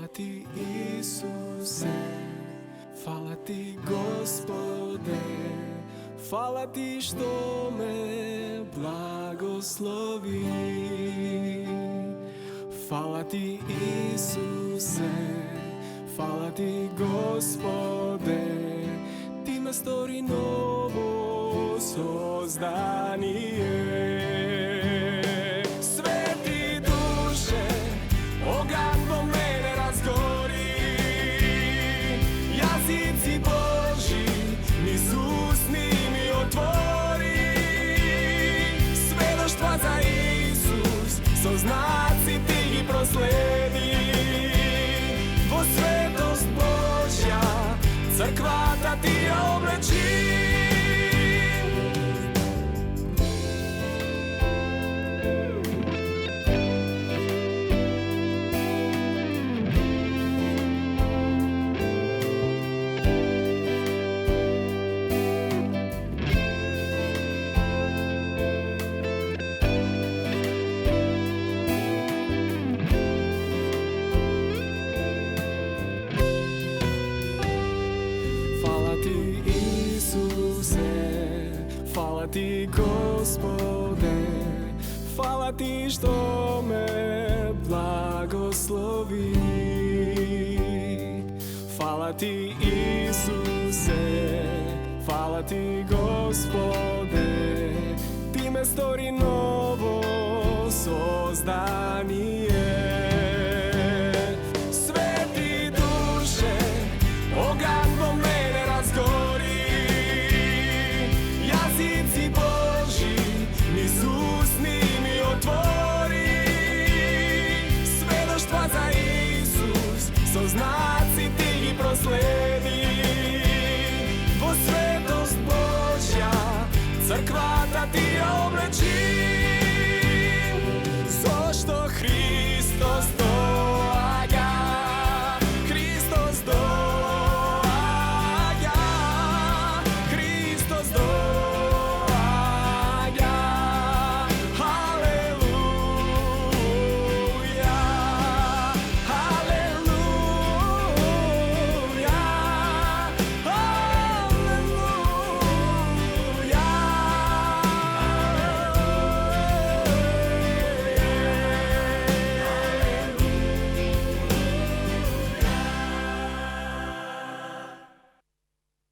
Hvala ti Isuse, hvala ti Gospode, hvala ti što me blagoslovi. Hvala ti Isuse, hvala ti Gospode, ti me stvori novo sozdanje. Sveti duše, oganj po mene razgori, jazici Božji nisu usni mi otvori. Svedoštva za Isus, soznaci ti ih prosledi. Vo svetost Božja, crkva da ti je obleči. Hvala ti Gospode, hvala ti što me blagoslovi. Hvala ti Isuse, hvala ti Gospode, ti me stvori novo sozdanje.